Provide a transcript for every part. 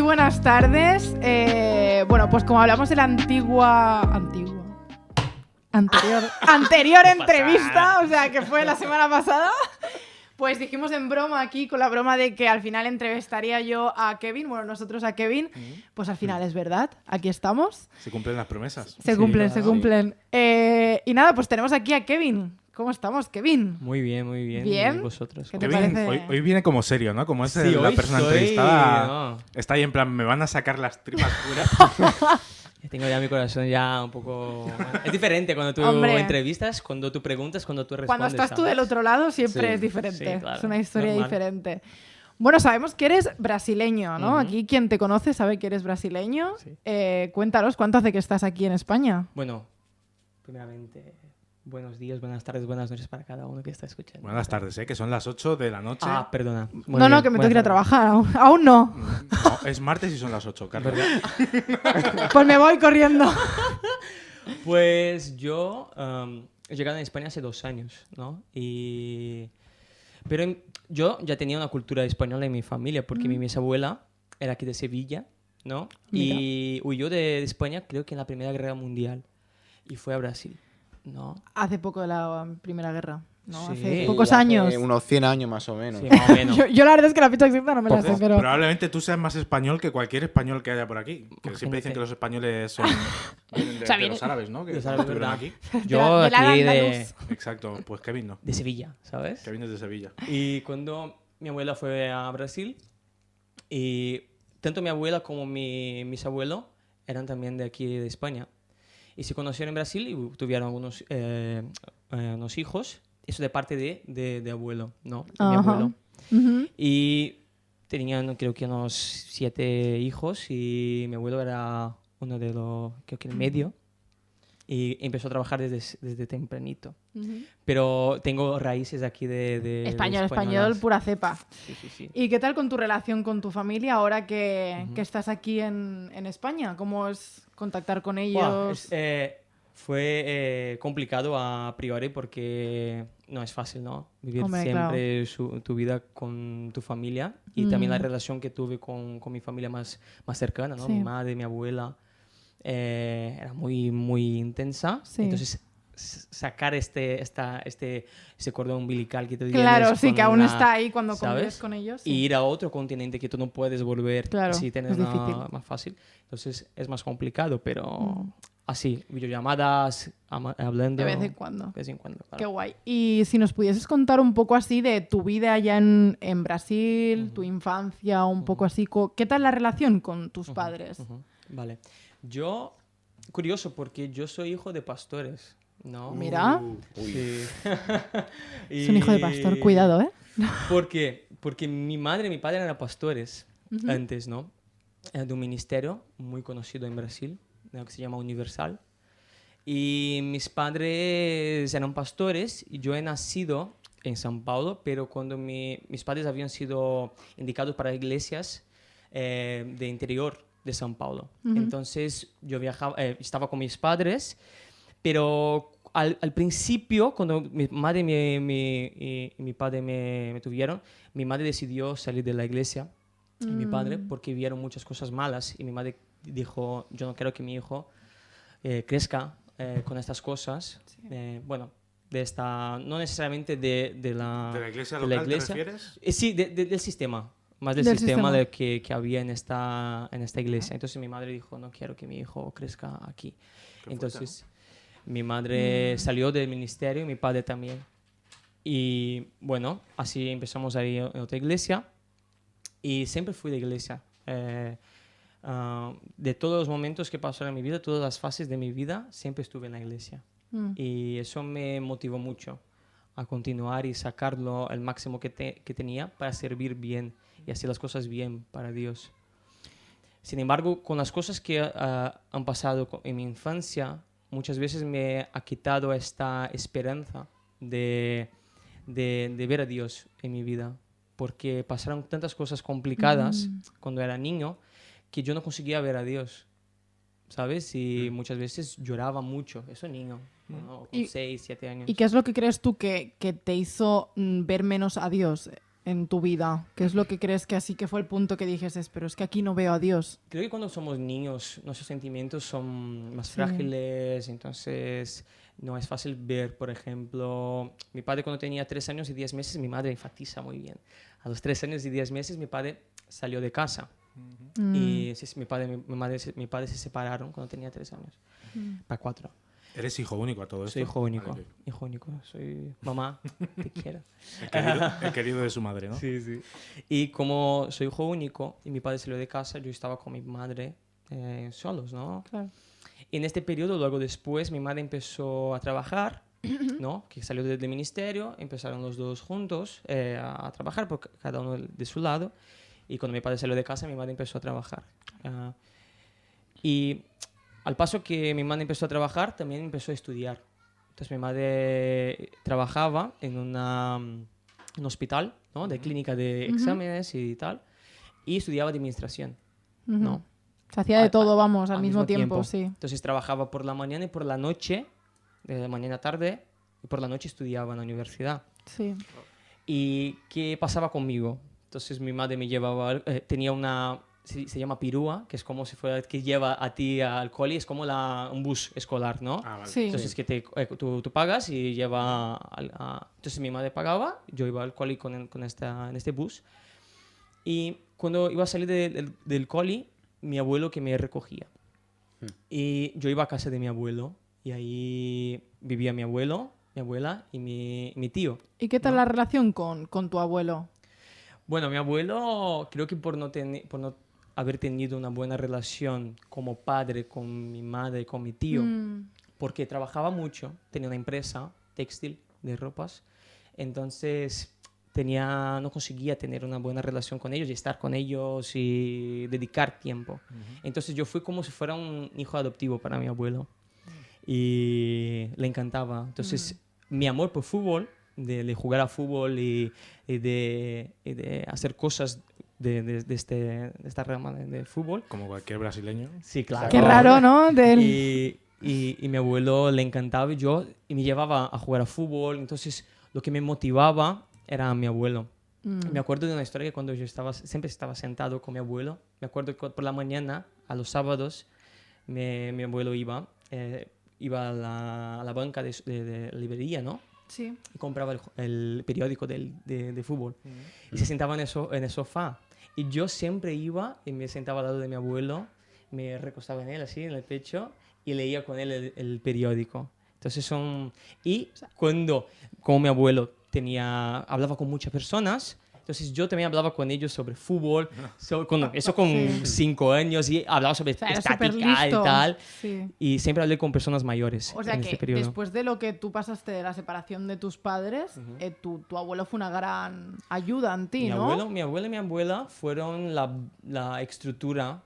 buenas tardes. Bueno, pues como hablamos de la anterior entrevista, o sea, que fue la semana pasada, pues dijimos en broma aquí, con la broma de que al final entrevistaría yo a Kevin, bueno, nosotros a Kevin, pues al final es verdad, aquí estamos. Se cumplen las promesas. Se cumplen. Y nada, pues tenemos aquí a Kevin. ¿Cómo estamos, Kevin? Muy bien. ¿Bien? ¿Y vosotros? ¿Qué te Kevin, parece? hoy viene como serio, ¿no? Como es Sí, la hoy persona estoy- entrevistada. no. Está ahí en plan, me van a sacar las tripas fuera. Tengo ya mi corazón ya un poco... Es diferente cuando tú Hombre. entrevistas, cuando tú preguntas, cuando tú respondes. Cuando estás tú del otro lado siempre Sí, es diferente. sí, claro, Es una historia normal. diferente. Bueno, sabemos que eres brasileño, ¿no? Ujú. Aquí quien te conoce sabe que eres brasileño. Sí. Cuéntanos, ¿cuánto hace que estás aquí en España? Bueno, primeramente, buenos días, buenas tardes, buenas noches para cada uno que está escuchando. Buenas tardes, que son las 8 de la noche. Ah, perdona. Muy No, bien, que me tengo buenas que ir a tardes. trabajar. Aún no. No, es martes y son las 8, Carlos. Pues me voy corriendo. Pues yo he llegado a España hace 2 años, ¿no? Pero yo ya tenía una cultura española en mi familia, porque mi bisabuela era aquí de Sevilla, ¿no? Y huyó de España, creo que en la Primera Guerra Mundial, y fue a Brasil, ¿no? Hace poco de la Primera Guerra, ¿no? Sí. Hace Sí, pocos hace años. unos 100 años más o menos. Sí, más o menos. Yo la verdad es que la fecha exacta no me la sé, pero... Probablemente tú seas más español que cualquier español que haya por aquí. Que siempre dicen Imagínate. que los españoles son vienen O sea, de viene- los árabes, ¿no? Que Los árabes, estuvieron ¿verdad? aquí. Yo de la aquí Al-Andalus. Exacto, pues Kevin no. de Sevilla, ¿sabes? Kevin es de Sevilla. Y cuando mi abuela fue a Brasil, y tanto mi abuela como mis abuelos eran también de aquí de España. Y se conocieron en Brasil y tuvieron unos hijos, eso de parte de abuelo, ¿no? De mi Ajá. abuelo. Ujú. Y tenían creo que unos 7 hijos y mi abuelo era uno de los, creo que el medio. Y empezó a trabajar desde tempranito. Pero tengo raíces aquí de Español, españolas. pura cepa. Sí. ¿Y qué tal con tu relación con tu familia ahora que estás aquí en España? ¿Cómo es contactar con ellos? Buah, fue complicado a priori porque no es fácil, ¿no? Vivir Hombre, siempre tu vida con tu familia y también la relación que tuve con mi familia más cercana, ¿no? Sí. Mi madre, mi abuela, era muy intensa. Sí. Entonces, sacar ese cordón umbilical que te tienes Claro, sí, con que aún una- está ahí cuando ¿sabes? convives con ellos. sí. Y ir a otro continente que tú no puedes volver Claro, si tienes es difícil. más fácil. Entonces es más complicado, pero así, videollamadas, hablando. De vez en cuando. De vez en cuando, claro. Qué guay. Y si nos pudieses contar un poco así de tu vida allá en Brasil, tu infancia, un poco así, ¿qué tal la relación con tus padres? Ujú, vale. Yo, curioso, porque yo soy hijo de pastores, ¿no? Mira, Sí. es un hijo de pastor, Y- cuidado, ¿eh? ¿Por qué? Porque mi madre y mi padre eran pastores antes, ¿no? De un ministerio muy conocido en Brasil, ¿no? Que se llama Universal. Y mis padres eran pastores y yo he nacido en São Paulo, pero cuando mis padres habían sido indicados para iglesias de interior de São Paulo. Entonces yo viajaba, estaba con mis padres, pero al principio, cuando mi madre y mi padre me tuvieron, mi madre decidió salir de la iglesia y mi padre porque vieron muchas cosas malas y mi madre dijo, yo no quiero que mi hijo crezca con estas cosas. Bueno, no necesariamente de la ¿De la iglesia de la local iglesia. te refieres? Sí, del sistema. Más del Del sistema sistema. que había en esta iglesia. Entonces mi madre dijo, no quiero que mi hijo crezca aquí. Qué Entonces mi madre salió del ministerio y mi padre también. Y bueno, así empezamos a ir a otra iglesia. Y siempre fui de iglesia. De todos los momentos que pasaron en mi vida, todas las fases de mi vida, siempre estuve en la iglesia. Y eso me motivó mucho a continuar y sacarlo al máximo que tenía para servir bien y hacer las cosas bien para Dios. Sin embargo, con las cosas que han pasado en mi infancia, muchas veces me ha quitado esta esperanza de ver a Dios en mi vida, porque pasaron tantas cosas complicadas cuando era niño que yo no conseguía ver a Dios, ¿sabes? Y muchas veces lloraba mucho, eso niño, ¿no? Con Y- 6, 7 años. ¿Y qué es lo que crees tú que te hizo ver menos a Dios en tu vida? ¿Qué es lo que crees que así que fue el punto que dijiste, pero es que aquí no veo a Dios? Creo que cuando somos niños nuestros sentimientos son más Sí. frágiles, entonces no es fácil ver, por ejemplo, mi padre cuando tenía 3 años y 10 meses, mi madre enfatiza muy bien. A los 3 años y 10 meses mi padre salió de casa. Y sí, sí, mi padre se separaron cuando tenía 3 años, para 4. ¿Eres hijo único a todo esto? Soy hijo único, Vale, hijo único. Soy mamá, te quiero. el querido de su madre, ¿no? Sí, sí. Y como soy hijo único y mi padre salió de casa, yo estaba con mi madre solos, ¿no? Claro. Y en este periodo, luego después, mi madre empezó a trabajar, ¿no? Que salió del ministerio, empezaron los dos juntos a trabajar, por cada uno de su lado. Y cuando mi padre salió de casa, mi madre empezó a trabajar. Y al paso que mi madre empezó a trabajar, también empezó a estudiar. Entonces mi madre trabajaba en un hospital, ¿no? De clínica de exámenes y tal, y estudiaba administración, ¿no? Se hacía de todo, vamos, al mismo tiempo, sí. Entonces trabajaba por la mañana y por la noche, de la mañana a tarde, y por la noche estudiaba en la universidad. Sí. ¿Y qué pasaba conmigo? Entonces mi madre me llevaba, tenía una, se llama pirúa, que es como si fuera que lleva a ti al cole, es como un bus escolar, ¿no? Ah, vale. Sí. Entonces que tú pagas y lleva... Entonces mi madre pagaba, yo iba al cole en este bus. Y cuando iba a salir del cole, mi abuelo que me recogía. Y yo iba a casa de mi abuelo y ahí vivía mi abuelo, mi abuela y mi tío. ¿Y qué tal la relación con tu abuelo? Bueno, mi abuelo creo que por no haber tenido una buena relación como padre con mi madre y con mi tío, porque trabajaba mucho, tenía una empresa textil de ropas, entonces no conseguía tener una buena relación con ellos y estar con ellos y dedicar tiempo. Entonces yo fui como si fuera un hijo adoptivo para mi abuelo y le encantaba. Entonces mi amor por fútbol, de jugar a fútbol y de hacer cosas de esta rama de fútbol. Como cualquier brasileño. Sí, claro. Qué raro, ¿no? Y mi abuelo le encantaba y me llevaba a jugar a fútbol. Entonces lo que me motivaba era mi abuelo. Me acuerdo de una historia que cuando yo siempre estaba sentado con mi abuelo, me acuerdo que por la mañana, a los sábados, mi abuelo iba a la banca de librería, ¿no? Sí. Y compraba el periódico de fútbol. Y se sentaba en el sofá. Y yo siempre iba y me sentaba al lado de mi abuelo, me recostaba en él, así, en el pecho, y leía con él el periódico. Entonces como mi abuelo hablaba con muchas personas, entonces yo también hablaba con ellos sobre fútbol, con 5 años, y hablaba sobre Era estática y superlisto. tal. Sí. Y siempre hablé con personas mayores O sea en que este periodo. después de lo que tú pasaste de la separación de tus padres, tu abuelo fue una gran ayuda en ti, ¿no? Mi abuelo y mi abuela fueron la estructura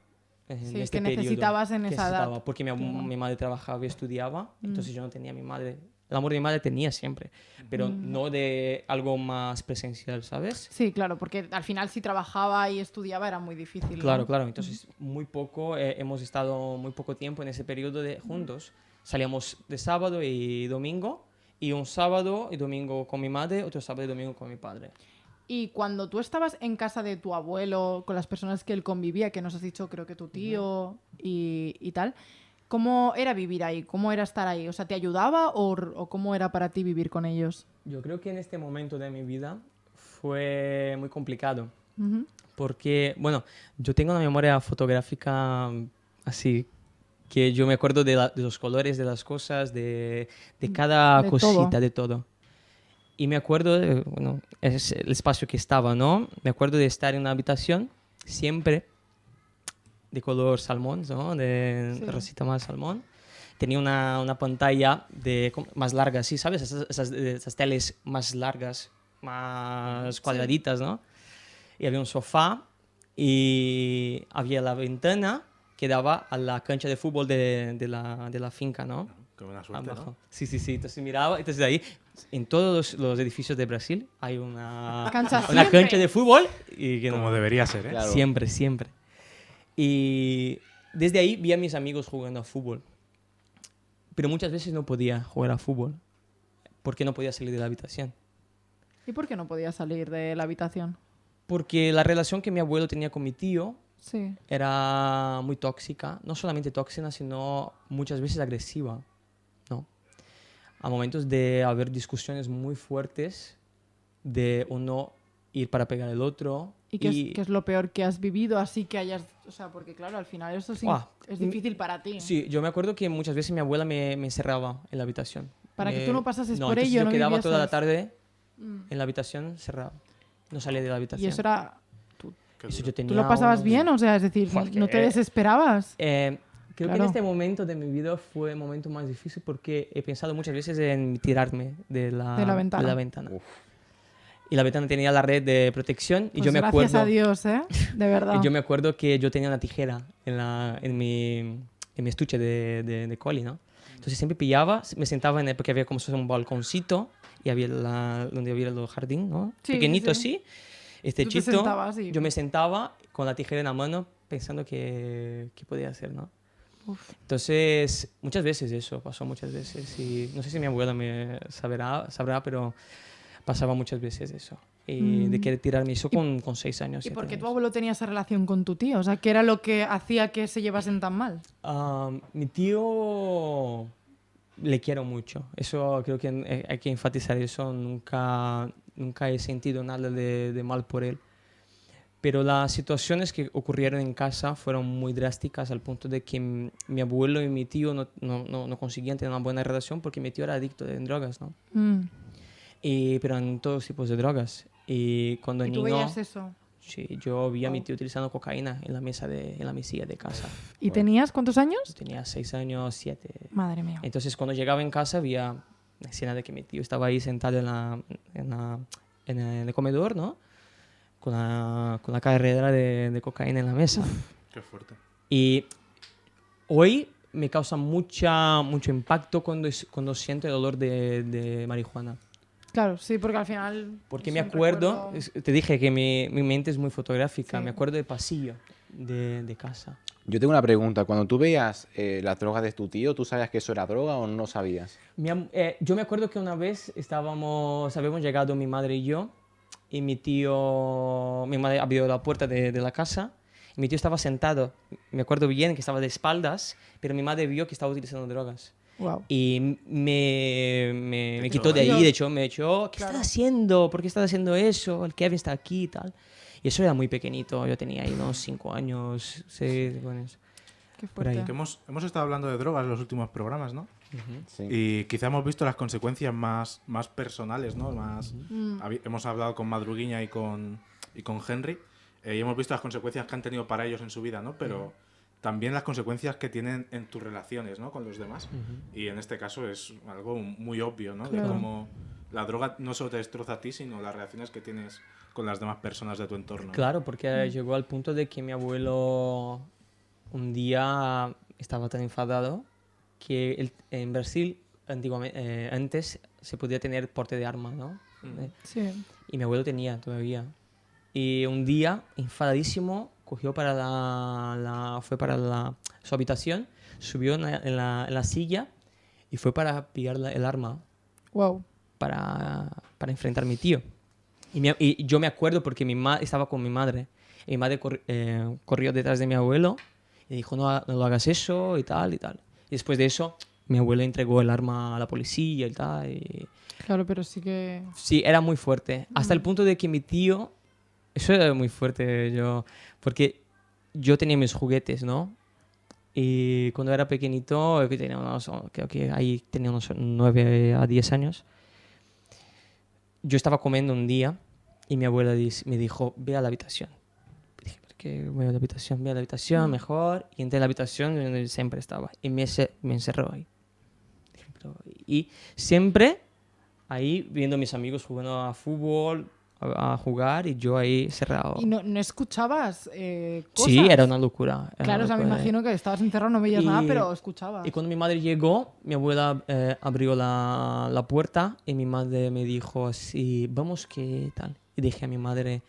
en Sí, este que periodo. necesitabas en esa edad. Necesitaba, porque mi madre trabajaba y estudiaba, entonces yo no tenía a mi madre. El amor de mi madre tenía siempre, pero no de algo más presencial, ¿sabes? Sí, claro, porque al final si trabajaba y estudiaba era muy difícil, ¿no? Claro, claro. Entonces, hemos estado muy poco tiempo en ese periodo juntos. Salíamos de sábado y domingo, y un sábado y domingo con mi madre, otro sábado y domingo con mi padre. Y cuando tú estabas en casa de tu abuelo, con las personas que él convivía, que nos has dicho, creo que tu tío y tal, ¿cómo era vivir ahí? ¿Cómo era estar ahí? O sea, ¿te ayudaba o cómo era para ti vivir con ellos? Yo creo que en este momento de mi vida fue muy complicado. Porque, bueno, yo tengo una memoria fotográfica así, que yo me acuerdo de los colores de las cosas, de cada De cosita, todo. de todo. Y me acuerdo, bueno, es el espacio que estaba, ¿no? Me acuerdo de estar en una habitación, siempre de color salmón, ¿no? De rosita más salmón. Tenía una pantalla más larga, ¿sí? ¿Sabes? Esas teles más largas, más cuadraditas, ¿no? Y había un sofá y había la ventana que daba a la cancha de fútbol de la finca, ¿no? Qué buena suerte, Abajo. ¿no? Sí, sí, sí. Entonces miraba, entonces ahí, en todos los edificios de Brasil hay una Cancha una siempre. cancha de fútbol. Y que Como debería ser, ¿eh? Claro. Siempre, siempre. Y desde ahí vi a mis amigos jugando a fútbol. Pero muchas veces no podía jugar a fútbol porque no podía salir de la habitación. ¿Y por qué no podías salir de la habitación? Porque la relación que mi abuelo tenía con mi tío Sí. era muy tóxica, no solamente tóxica, sino muchas veces agresiva, ¿no? A momentos de haber discusiones muy fuertes, de uno ir para pegar al otro. ¿Y qué es lo peor que has vivido así que hayas... O sea, porque claro, al final eso sí Buah. es difícil para ti. Sí, yo me acuerdo que muchas veces mi abuela me encerraba en la habitación. Para que tú no pasases por entonces ello, yo no quedaba vivías, toda la ¿sabes? tarde en la habitación cerrada. No salía de la habitación. Y eso era... Qué Eso duro. yo tenía ¿Tú lo pasabas unos- bien? O sea, es decir, Porque, ¿no te desesperabas? creo que Claro. en este momento de mi vida fue el momento más difícil porque he pensado muchas veces en tirarme de la ventana. Uf. Y la ventana tenía la red de protección y Pues yo me gracias acuerdo... a Dios, ¿eh? De verdad. Y yo me acuerdo que yo tenía una tijera en mi estuche de coli, ¿no? Entonces siempre pillaba, me sentaba en el, porque había como si fuera un balconcito y había donde había el jardín, ¿no? Sí, Pequeñito sí. así, estrechito. Tú te sentabas y- Yo me sentaba con la tijera en la mano pensando qué podía hacer, ¿no? Entonces, muchas veces eso, pasó muchas veces. Y no sé si mi abuela me sabrá, pero pasaba muchas veces eso. Y de querer tirarme eso con 6 años. ¿Y 7 por qué tu años. abuelo tenía esa relación con tu tío? O sea, ¿qué era lo que hacía que se llevasen tan mal? Mi tío le quiero mucho. Eso creo que hay que enfatizar eso. Nunca he sentido nada de mal por él. Pero las situaciones que ocurrieron en casa fueron muy drásticas al punto de que mi abuelo y mi tío no conseguían tener una buena relación porque mi tío era adicto en drogas, ¿no? Pero en todos tipos de drogas. Y cuando ¿Y tú niño, veías eso? sí, yo vi a mi tío utilizando cocaína en la mesilla de casa. ¿Y tenías cuántos años? Yo tenía 6 años, 7. Madre mía. Entonces, cuando llegaba en casa, había la escena de que mi tío estaba ahí sentado en el comedor, ¿no? Con la carrera de cocaína en la mesa. Qué fuerte. Y hoy me causa mucho impacto cuando siento el olor de marihuana. Claro, sí, porque al final... Porque es me un acuerdo, recuerdo- te dije que mi mente es muy fotográfica, Sí. me acuerdo del pasillo de casa. Yo tengo una pregunta. Cuando tú veías las drogas de tu tío, ¿tú sabías que eso era droga o no sabías? Yo me acuerdo que una vez habíamos llegado mi madre y yo, y mi madre abrió la puerta de la casa, y mi tío estaba sentado. Me acuerdo bien que estaba de espaldas, pero mi madre vio que estaba utilizando drogas. Wow. Y me Te quitó de tiró, ahí, de hecho, me echó, ¿qué Claro. estás haciendo? ¿Por qué estás haciendo eso? El Kevin está aquí y tal. Y eso era muy pequeñito, yo tenía ahí unos 5 años, 6 años. Qué por ahí. fuerte. Que hemos estado hablando de drogas en los últimos programas, ¿no? Sí. Y quizá hemos visto las consecuencias más personales, ¿no? Hemos hablado con Madruguiña y con Henry y hemos visto las consecuencias que han tenido para ellos en su vida, ¿no? Pero también las consecuencias que tienen en tus relaciones, ¿no? Con los demás. Y en este caso es algo muy obvio, ¿no? Claro. De cómo la droga no solo te destroza a ti, sino las relaciones que tienes con las demás personas de tu entorno. Claro, porque llegó al punto de que mi abuelo un día estaba tan enfadado que en Brasil antes se podía tener porte de arma, ¿no? Sí. Y mi abuelo tenía todavía. Y un día, enfadadísimo, cogió fue para su habitación, subió en la silla y fue para pillar el arma Wow. para enfrentar a mi tío. Y yo me acuerdo porque estaba con mi madre. Y mi madre corrió detrás de mi abuelo y dijo, no lo hagas eso y tal y tal. Y después de eso, mi abuelo entregó el arma a la policía y tal. Y... Claro, pero sí que... Sí, era muy fuerte. Hasta el punto de que mi tío... Eso era muy fuerte, porque yo tenía mis juguetes, ¿no? Y cuando era pequeñito, creo que ahí tenía unos 9 a 10 años, yo estaba comiendo un día y mi abuela me dijo, ve a la habitación. Dije, ¿por qué voy a la habitación? Ve a la habitación, mejor. Y entré a la habitación donde siempre estaba. Y me encerró ahí. Dije, y siempre ahí viendo a mis amigos jugando a fútbol, a jugar, y yo ahí cerrado. ¿Y no escuchabas cosas? Sí, era una locura. era Claro, o una sea, me locura. imagino que estabas encerrado, no veías Y- nada, pero escuchabas. Y cuando mi madre llegó, mi abuela abrió la puerta y mi madre me dijo así, vamos, ¿qué tal? Y dije a mi madre,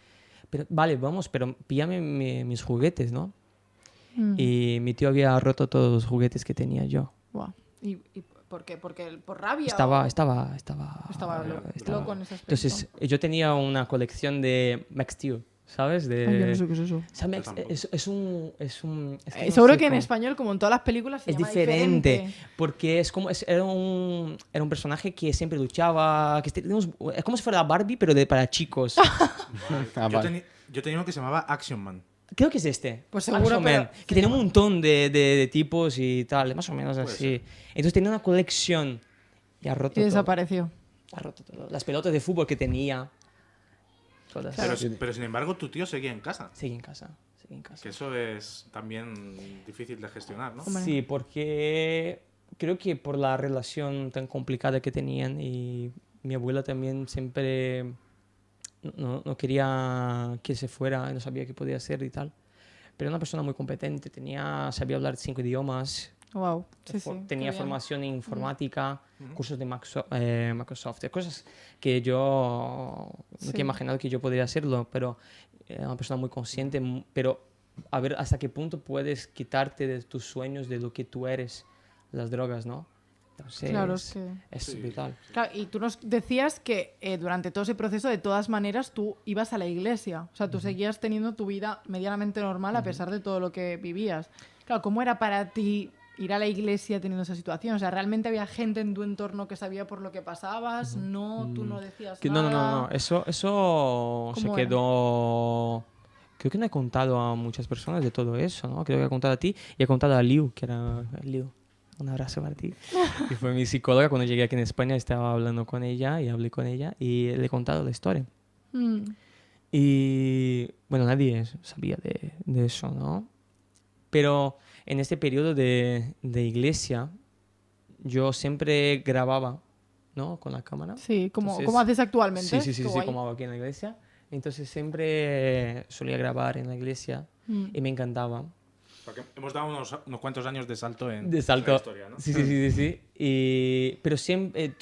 vale, vamos, pero píllame mis juguetes, ¿no? Mm. Y mi tío había roto todos los juguetes que tenía yo. Buah. ¿Y ¿Por qué? ¿Por rabia? Estaba loco en ese aspecto. Entonces, yo tenía una colección de Max Steel, ¿sabes? Ay, yo no sé qué es eso. O sea, Max es un... es que no seguro sé que en cómo- español, como en todas las películas, se es llama diferente, porque era un personaje que siempre luchaba, es como si fuera Barbie, pero para chicos. Ah, Yo, vale. yo tenía uno que se llamaba Action Man. Creo que es este. Pues seguro, Action Man, pero que tenía un montón de tipos y tal, más o menos así. Entonces tenía una colección y ha roto Y todo. desapareció. Ha roto todo. Las pelotas de fútbol que tenía, todas. Claro. Pero sin embargo, tu tío seguía en casa. Seguí en casa. Seguí en casa. Que eso es también difícil de gestionar, ¿no? Hombre. Sí, porque creo que por la relación tan complicada que tenían y mi abuela también siempre no quería que se fuera, no sabía qué podía hacer y tal. Pero era una persona muy competente, sabía hablar 5 idiomas, Wow. Sí, sí. tenía qué bien. formación en informática, cursos de Microsoft, cosas que yo Sí. nunca he imaginado que yo podría hacerlo, pero era una persona muy consciente, pero a ver hasta qué punto puedes quitarte de tus sueños, de lo que tú eres, las drogas, ¿no? Entonces, Claro, es que... es Sí. brutal. Claro, y tú nos decías que durante todo ese proceso, de todas maneras, tú ibas a la iglesia. O sea, tú seguías teniendo tu vida medianamente normal a pesar de todo lo que vivías. Claro, ¿cómo era para ti ir a la iglesia teniendo esa situación? O sea, ¿realmente había gente en tu entorno que sabía por lo que pasabas? No, tú no decías No, nada. eso se ¿Cómo era? quedó... Creo que no he contado a muchas personas de todo eso, ¿no? Creo que he contado a ti y he contado a Liu, que era Liu. Un abrazo para ti. Y fue mi psicóloga cuando llegué aquí en España, estaba hablando con ella y hablé con ella y le he contado la historia. Mm, Y bueno, nadie sabía de eso, ¿no? Pero en este periodo de iglesia, yo siempre grababa, ¿no? Con la cámara. sí, como, Entonces- como haces actualmente. Sí, Qué guay. como hago aquí en la iglesia. Entonces siempre solía grabar en la iglesia Mm. y me encantaba. Porque hemos dado unos cuantos años de salto en De salto. la historia, ¿no? Sí. Pero siempre,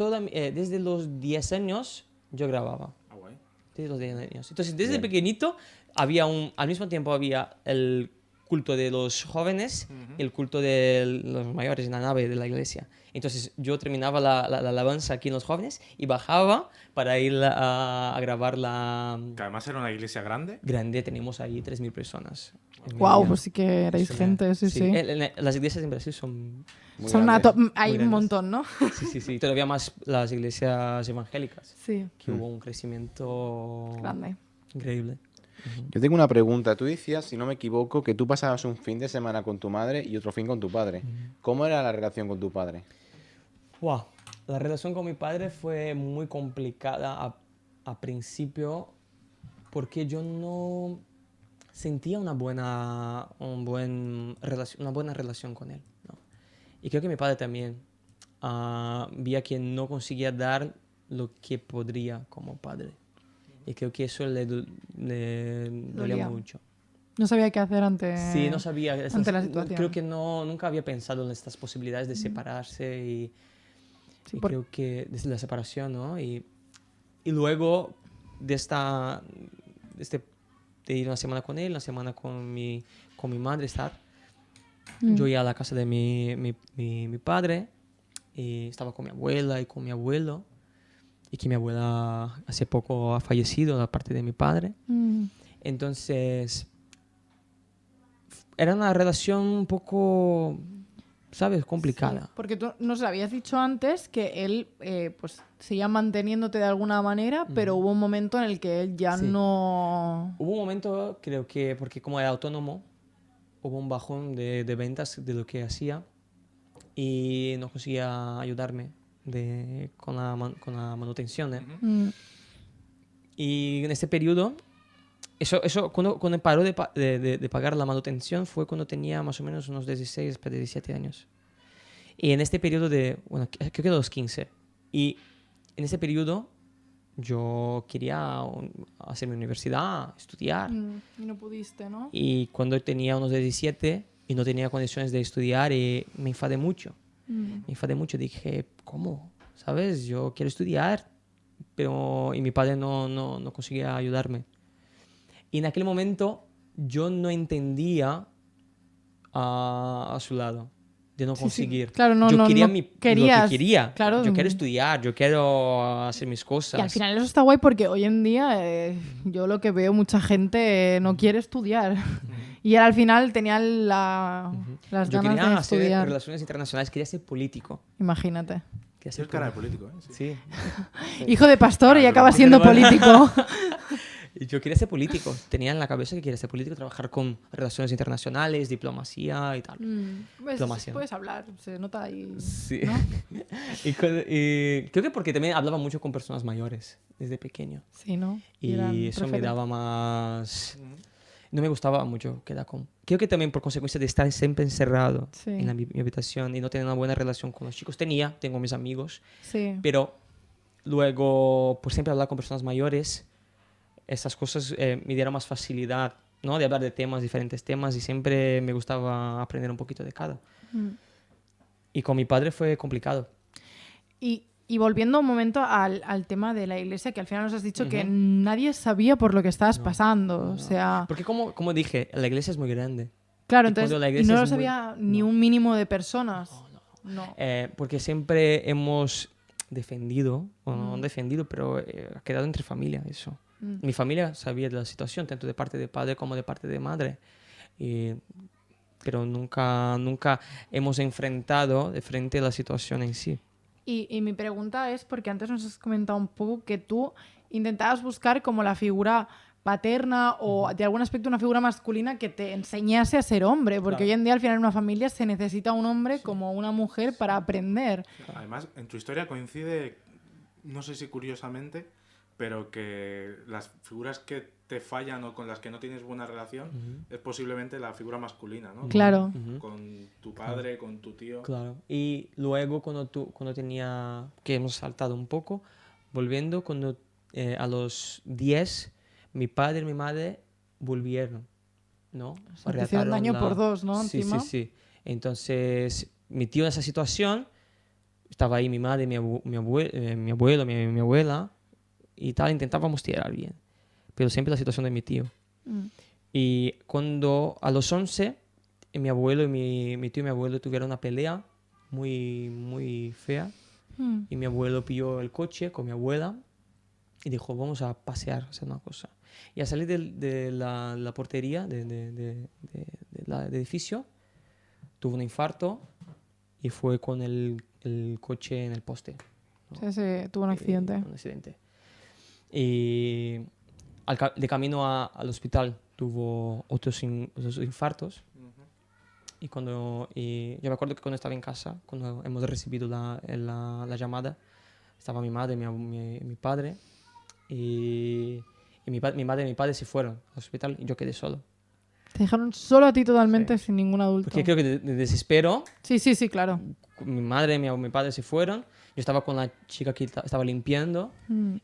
desde los 10 años yo grababa. Ah, guay. Desde los 10 años. Entonces, desde Bien. pequeñito, al mismo tiempo había el culto de los jóvenes y el culto de los mayores en la nave de la iglesia. Entonces, yo terminaba la alabanza aquí en los jóvenes y bajaba para ir a grabar la Que además era una iglesia grande. grande. Tenemos ahí 3.000 personas. en Guau, media. pues sí que erais Es una- gente, sí, sí. Las iglesias en Brasil son... Muy Son una grande. hay un grandes. montón, ¿no? Sí. Todavía más las iglesias evangélicas. Sí, Que hubo un crecimiento grande. increíble. Yo tengo una pregunta. Tú decías, si no me equivoco, que tú pasabas un fin de semana con tu madre y otro fin con tu padre. ¿Cómo era la relación con tu padre? Wow. La relación con mi padre fue muy complicada a principio porque yo no sentía una buena relación con él, ¿no? Y creo que mi padre también veía que no conseguía dar lo que podría como padre. Y creo que eso le dolía Dolía. mucho. No sabía qué hacer ante... Sí, no sabía. ante la situación. Creo que nunca había pensado en estas posibilidades de separarse y Sí, y por- creo que desde la separación, ¿no? Y luego de ir una semana con él, una semana con mi madre, estar. Yo iba a la casa de mi padre y estaba con mi abuela y con mi abuelo. Y que mi abuela hace poco ha fallecido, la parte de mi padre. Mm. Entonces, era una relación un poco, ¿sabes? Complicada. Sí, porque tú nos habías dicho antes que él pues seguía manteniéndote de alguna manera, pero hubo un momento en el que él ya Sí. no... Hubo un momento, creo que, porque como era autónomo, hubo un bajón de ventas de lo que hacía y no conseguía ayudarme con la manutención. ¿eh? Mm. Y en este periodo, eso cuando paró de pagar la manutención fue cuando tenía más o menos unos 16, 17 años. Y en este periodo bueno, creo que los 15. Y en ese periodo yo quería hacer mi universidad, estudiar. Y no pudiste, ¿no? Y cuando tenía unos 17 y no tenía condiciones de estudiar, me enfadé mucho. Me enfadé mucho. Dije, ¿cómo? ¿Sabes? Yo quiero estudiar, pero... Y mi padre no conseguía ayudarme. Y en aquel momento yo no entendía a su lado. de no Sí, sí. conseguir. Claro, no, yo no, quería no lo que querías, quería. claro. Yo quiero estudiar, yo quiero hacer mis cosas. Y al final eso está guay porque hoy en día yo lo que veo, mucha gente no quiere estudiar. Y él al final tenía las yo ganas quería de hacer estudiar. relaciones internacionales, quería ser político. Imagínate. Quería ser Tienes cara de político, ¿eh? Sí. Hijo de pastor y Claro, acaba pero- siendo político. Y yo quería ser político. Tenía en la cabeza que quería ser político, trabajar con relaciones internacionales, diplomacia y tal. Pues Diplomacia. puedes hablar, se nota ahí. Sí. ¿no? y creo que porque también hablaba mucho con personas mayores desde pequeño. Sí, ¿no? Y eran eso me referentes. daba más... No me gustaba mucho quedar con... Creo que también por consecuencia de estar siempre encerrado Sí. en mi habitación y no tener una buena relación con los chicos. Tengo mis amigos, Sí. pero luego por siempre hablar con personas mayores, esas cosas me dieron más facilidad, ¿no? De hablar de temas, diferentes temas, y siempre me gustaba aprender un poquito de cada. Mm. Y con mi padre fue complicado. Y volviendo un momento al tema de la iglesia, que al final nos has dicho que nadie sabía por lo que estabas pasando. O sea, Porque como dije, la iglesia es muy grande. claro, y entonces, cuando la y iglesia no lo es muy- sabía ni un mínimo de personas. No. Porque siempre hemos defendido, o no defendido, pero ha quedado entre familia eso. Mi familia sabía de la situación, tanto de parte de padre como de parte de madre. Pero nunca hemos enfrentado de frente a la situación en sí. Y mi pregunta es, porque antes nos has comentado un poco que tú intentabas buscar como la figura paterna o de algún aspecto una figura masculina que te enseñase a ser hombre, porque Claro. hoy en día al final en una familia se necesita un hombre como una mujer para aprender. Además, en tu historia coincide, no sé si curiosamente, pero que las figuras que te fallan o con las que no tienes buena relación es posiblemente la figura masculina, ¿no? Claro. Con tu padre, con tu tío. Claro. Y luego cuando tenía, que hemos saltado un poco, volviendo, cuando a los 10, mi padre y mi madre volvieron, ¿no? sea, te hicieron daño por dos, ¿no? Sí, Encima. sí, sí. Entonces, mi tío en esa situación, estaba ahí mi madre, mi abuelo, mi abuela, y tal, intentábamos tirar bien. Pero siempre la situación de mi tío. Y cuando a los 11, mi abuelo y mi tío y mi abuelo tuvieron una pelea muy, muy fea. Y mi abuelo pilló el coche con mi abuela y dijo, vamos a pasear, a hacer una cosa. Y al salir de la portería del edificio, tuvo un infarto y fue con el coche en el poste. ¿no? Sí, tuvo un accidente. Un accidente. Y de camino al hospital tuvo otros infartos. Y yo me acuerdo que cuando estaba en casa, cuando hemos recibido la llamada, estaba mi madre, mi padre, y mi madre y mi padre se fueron al hospital y yo quedé solo. Te dejaron solo a ti totalmente Sí. sin ningún adulto. Porque creo que de desespero, Sí, sí, sí, claro. mi madre y mi padre se fueron, yo estaba con la chica que estaba limpiando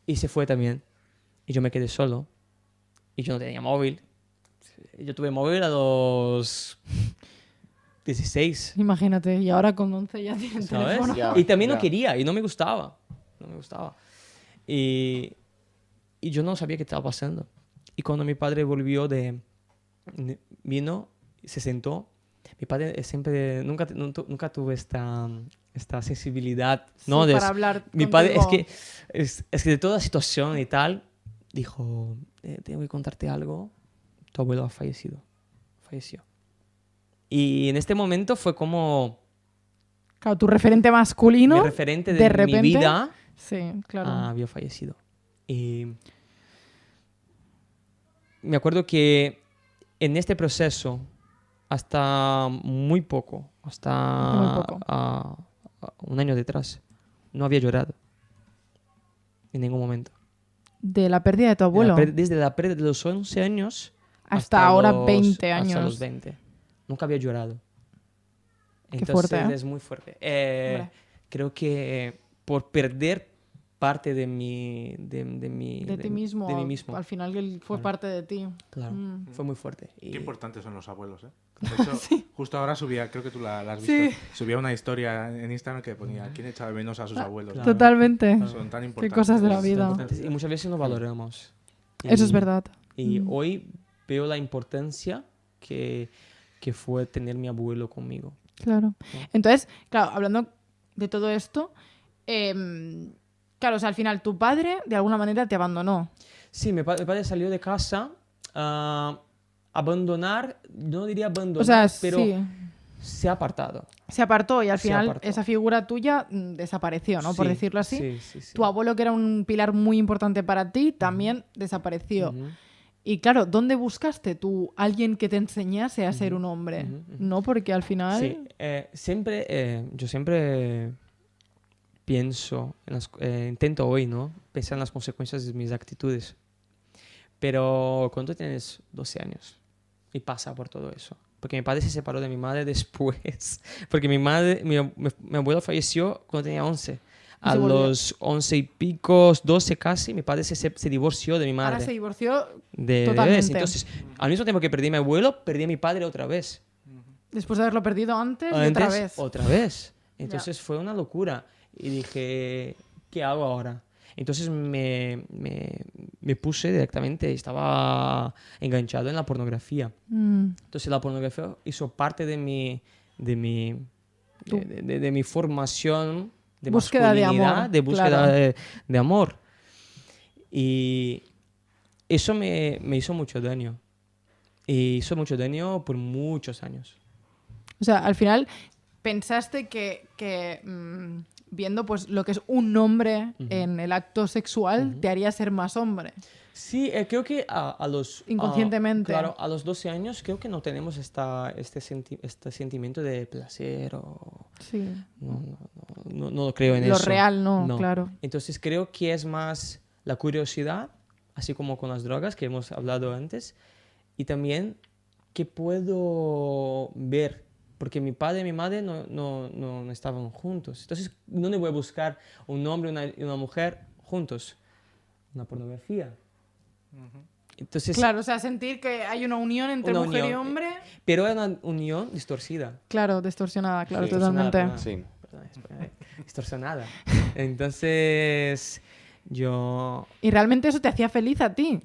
y se fue también. Y yo me quedé solo. Y yo no tenía móvil. Yo tuve móvil a los 16. Imagínate, y ahora con 11 ya tienen ¿Sabes? teléfono. Ya, Y también ya. no quería, y no me gustaba. No me gustaba. Y yo no sabía qué estaba pasando. Y cuando mi padre volvió vino, se sentó. Mi padre nunca tuvo esta sensibilidad, ¿no? Sí, para hablar Mi padre contigo. es que de toda la situación y tal, dijo, tengo que contarte algo. Tu abuelo ha fallecido. Falleció. Y en este momento fue como Claro, tu referente masculino. mi referente de de mi repente, vida Sí, claro. había fallecido. Y me acuerdo que en este proceso, hasta muy poco, Muy poco. Un año detrás, no había llorado en ningún momento. De la pérdida de tu abuelo. Desde la pérdida de los 11 años Hasta ahora los- 20 Hasta años. los 20. Nunca había llorado. Qué Entonces fuerte, ¿eh? es muy fuerte. Hombre. Creo que por perder parte de ti mismo. de mí mismo. Al final él fue Claro. parte de ti. Claro, fue muy fuerte. Y- Qué importantes son los abuelos, ¿eh? De hecho, justo ahora subía, creo que tú la has visto, Sí. subía una historia en Instagram que ponía ¿quién echa de menos a sus abuelos? Claro. Totalmente. Son tan Qué importantes. cosas de la Son vida. importantes y muchas veces no valoramos. Eso es Y- verdad. Y hoy veo la importancia que fue tener mi abuelo conmigo. Claro. Entonces, claro, hablando de todo esto, claro, o sea, al final tu padre de alguna manera te abandonó. Sí, mi padre salió de casa. Abandonar, no diría abandonar, O sea, pero sí. se ha apartado. Se apartó y al Se final apartó. esa figura tuya desapareció, ¿no? Por Sí, decirlo así. sí, sí, sí. Tu abuelo, que era un pilar muy importante para ti, también desapareció. Ujú. Y claro, ¿dónde buscaste tú alguien que te enseñase a ser un hombre? ¿No? Porque al final... Sí, yo siempre pienso, intento hoy, ¿no? Pensar en las consecuencias de mis actitudes. Pero cuando tú tienes 12 años y pasa por todo eso, porque mi padre se separó de mi madre después, porque mi abuelo falleció cuando tenía 11. A se volvió. los 11 y pico, 12 casi, mi padre se divorció de mi madre. Ahora se divorció De totalmente. bebés. Entonces, al mismo tiempo que perdí a mi abuelo, perdí a mi padre otra vez. después de haberlo perdido antes y otra vez. Otra vez. Entonces fue una locura. Y dije, ¿qué hago ahora? Entonces me puse directamente, estaba enganchado en la pornografía. Entonces la pornografía hizo parte de mi formación de Búsqueda de masculinidad, amor, de búsqueda claro. de amor. Y eso me hizo mucho daño. Y hizo mucho daño por muchos años. O sea, al final pensaste que viendo pues lo que es un hombre en el acto sexual te haría ser más hombre. Sí, creo que a los... Inconscientemente. claro, a los 12 años creo que no tenemos este sentimiento de placer o... Sí. No lo creo en Lo eso. real no, claro. Entonces creo que es más la curiosidad, así como con las drogas que hemos hablado antes, y también que puedo ver, porque mi padre y mi madre no estaban juntos. Entonces, ¿dónde voy a buscar un hombre y una mujer juntos? Una pornografía. Entonces, Claro, o sea, sentir que hay una unión entre Una mujer y unión. hombre. pero era una unión distorcida. Claro, distorsionada, claro, Sí, totalmente. distorsionada, Sí. perdón, distorsionada. Entonces, yo... Y realmente eso te hacía feliz a ti.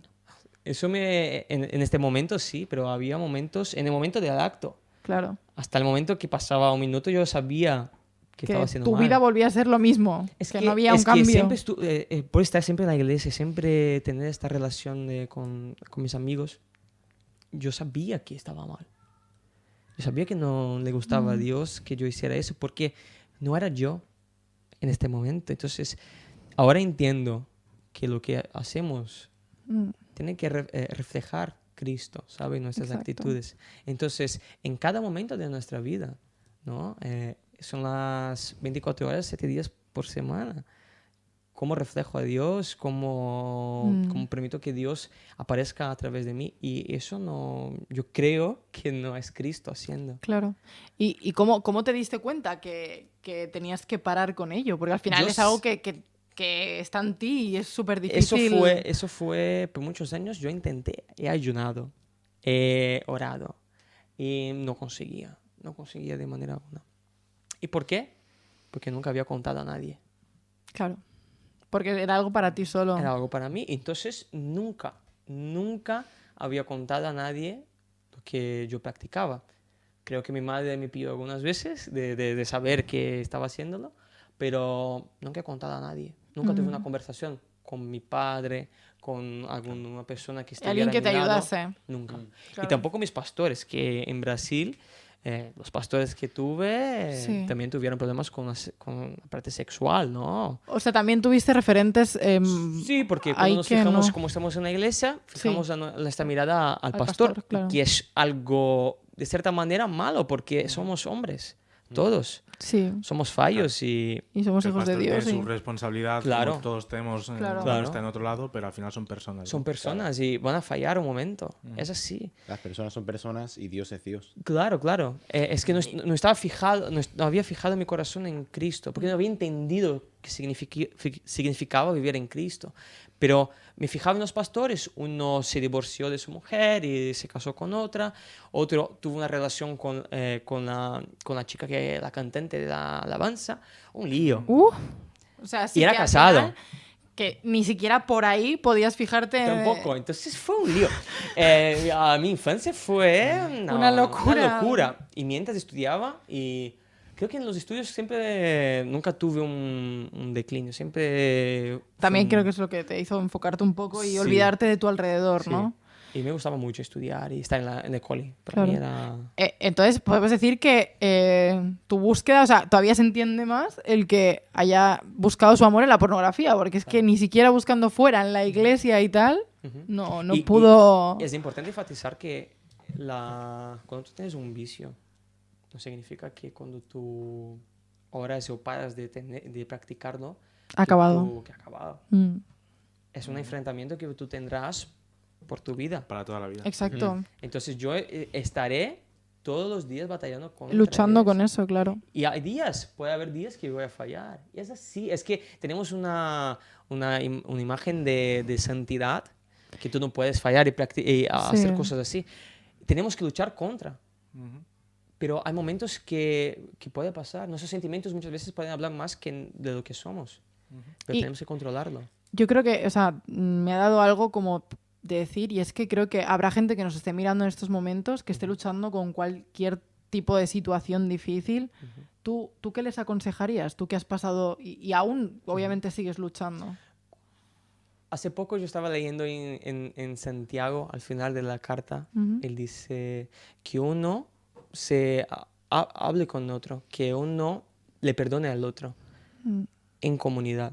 Eso en este momento sí, pero había momentos, en el momento del acto, Claro. hasta el momento que pasaba un minuto yo sabía que estaba Que haciendo tu mal. vida volvía a ser lo mismo. Es que no había un que cambio. siempre por estar siempre en la iglesia, siempre tener esta relación con mis amigos, yo sabía que estaba mal. Yo sabía que no le gustaba a Dios que yo hiciera eso porque no era yo en este momento. Entonces, ahora entiendo que lo que hacemos tiene que reflejar Cristo, ¿sabes? Nuestras Exacto. actitudes. Entonces, en cada momento de nuestra vida, ¿no? Son las 24 horas, 7 días por semana. ¿Cómo reflejo a Dios? ¿Cómo permito que Dios aparezca a través de mí? Y eso no, yo creo que no es Cristo haciendo. Claro. ¿Y cómo te diste cuenta que tenías que parar con ello? Porque al final Yo es algo que está en ti y es súper difícil. Eso fue por muchos años. Yo intenté, he ayunado, he orado y no conseguía de manera alguna. ¿Y por qué? Porque nunca había contado a nadie. Claro. Porque era algo para ti solo. Era algo para mí. Entonces nunca había contado a nadie lo que yo practicaba. Creo que mi madre me pidió algunas veces de saber que estaba haciéndolo, pero nunca he contado a nadie. Nunca tuve una conversación con mi padre, con alguna persona que estuviera Alguien que a mi te lado. ayudase. Nunca. Claro. Y tampoco mis pastores, que en Brasil, los pastores que tuve Sí. también tuvieron problemas con la parte sexual, ¿no? O sea, también tuviste referentes. Sí, porque ahí cuando nos que fijamos, no. como estamos en la iglesia, fijamos Sí. nuestra mirada al Al pastor, pastor, claro. que es algo, de cierta manera, malo, porque somos hombres, todos. Sí. Somos fallos y... Y somos El hijos de pastor Dios. tiene y- su responsabilidad, Claro. como todos tenemos, Claro. cuando está en otro lado, pero al final son personas. Son ¿no? personas y van a fallar un momento. Es así. Las personas son personas y Dios es Dios. Claro, claro. Es que no estaba fijado, no había fijado mi corazón en Cristo, porque no había entendido qué significaba vivir en Cristo. Pero me fijaba en los pastores. Uno se divorció de su mujer y se casó con otra. Otro tuvo una relación con la chica la cantante de la alabanza. Un lío. O sea, sí Y era que al casado. final que ni siquiera por ahí podías fijarte. Tampoco, entonces fue un lío. A mi infancia fue Una locura. una locura. Y mientras estudiaba, y creo que en los estudios siempre, nunca tuve un declinio, siempre... También creo que es lo que te hizo enfocarte un poco y Sí. olvidarte de tu alrededor, Sí. ¿no? Y me gustaba mucho estudiar y estar en el cole. Para mí era... Entonces, podemos decir que tu búsqueda, o sea, todavía se entiende más el que haya buscado su amor en la pornografía, porque es que ni siquiera buscando fuera, en la iglesia y tal, Ujú. no Y- pudo... y es importante enfatizar que cuando tú tienes un vicio, no significa que cuando tú oras o paras de practicarlo, Acabado. que ha acabado. Mm, Es un enfrentamiento que tú tendrás por tu vida. Para toda la vida. exacto. Entonces yo estaré todos los días batallando con Luchando con eso, claro. Y hay días, puede haber días que voy a fallar. Y es así, es que tenemos una imagen de santidad que tú no puedes fallar y hacer cosas así. Tenemos que luchar contra. Ujú. Pero hay momentos que puede pasar. Nuestros sentimientos muchas veces pueden hablar más de lo que somos. Pero Y- tenemos que controlarlo. Yo creo que, o sea, me ha dado algo como de decir, y es que creo que habrá gente que nos esté mirando en estos momentos, que esté luchando con cualquier tipo de situación difícil. ¿Tú qué les aconsejarías? Tú que has pasado y aún, obviamente, sigues luchando. Hace poco yo estaba leyendo en Santiago, al final de la carta, Ujú. él dice que uno hable con otro, que uno le perdone al otro Mm. en comunidad.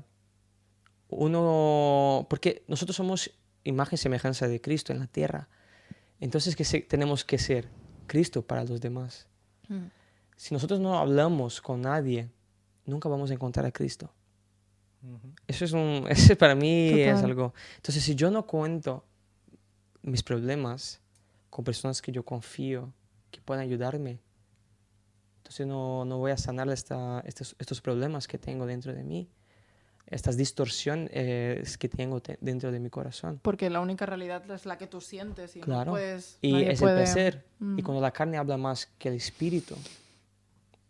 Porque nosotros somos imagen y semejanza de Cristo en la tierra. Entonces tenemos que ser Cristo para los demás. Mm. Si nosotros no hablamos con nadie, nunca vamos a encontrar a Cristo. Eso para mí es Total. algo. Entonces, si yo no cuento mis problemas con personas que yo confío, que puedan ayudarme, entonces no voy a sanar estos problemas que tengo dentro de mí, estas distorsiones que tengo dentro de mi corazón. Porque la única realidad es la que tú sientes y Claro. no puedes... Y nadie es puede- el placer. Mm. Y cuando la carne habla más que el espíritu,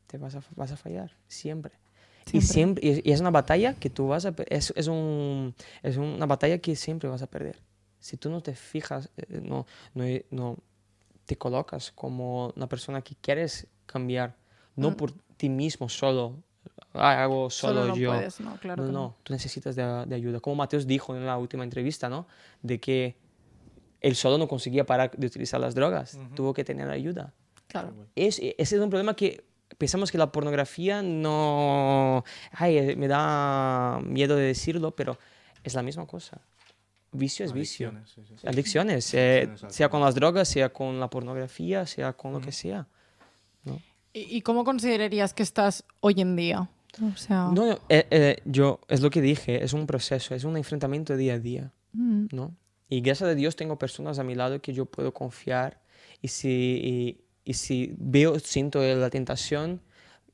te vas a fallar, siempre. Y es una batalla que tú vas a... Es una batalla que siempre vas a perder. Si tú no te fijas, no te colocas como una persona que quieres cambiar, no por ti mismo solo, hago solo no yo. puedes, no, claro que no. Tú necesitas de ayuda. Como Mateos dijo en la última entrevista, ¿no? De que él solo no conseguía parar de utilizar las drogas, tuvo que tener ayuda. Claro. Ese es un problema que pensamos que la pornografía no... Ay, me da miedo de decirlo, pero es la misma cosa. Vicio es vicio. Adicciones, sí, sí. Adicciones, Adicciones, sea con las drogas, sea con la pornografía, sea con lo que sea. ¿Y cómo considerarías que estás hoy en día? O sea... Yo, es lo que dije, es un proceso, es un enfrentamiento día a día, Mm. ¿no? Y gracias a Dios tengo personas a mi lado que yo puedo confiar y si siento la tentación,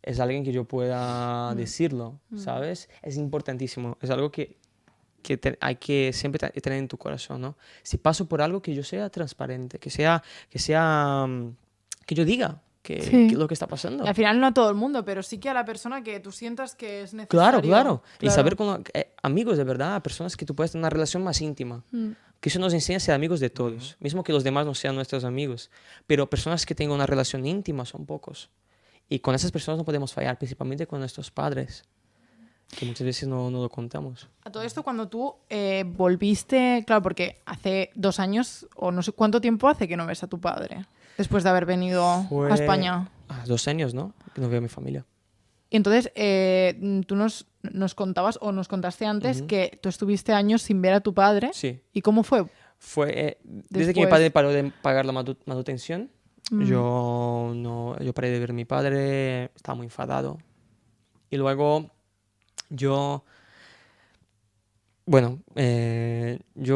es alguien que yo pueda decirlo, ¿sabes? Es importantísimo, es algo que hay que siempre tener en tu corazón, ¿no? Si paso por algo, que yo sea transparente, que yo diga Sí. que lo que está pasando. Y al final no a todo el mundo, pero sí que a la persona que tú sientas que es necesario. Claro. Y Claro. saber con amigos de verdad, personas que tú puedes tener una relación más íntima. Mm. Que eso nos enseña a ser amigos de todos, mismo que los demás no sean nuestros amigos. Pero personas que tengan una relación íntima son pocos. Y con esas personas no podemos fallar, principalmente con nuestros padres, que muchas veces no lo contamos. A todo esto, cuando tú volviste, claro, porque hace 2 años, o no sé cuánto tiempo hace que no ves a tu padre, después de haber venido a España. 2 años, ¿no? Que no veo a mi familia. Y entonces, tú nos contabas, o nos contaste antes, que tú estuviste años sin ver a tu padre. Sí. ¿Y cómo fue? Fue desde que mi Después. padre paró de pagar la manutención, yo paré de ver a mi padre, estaba muy enfadado. Y luego yo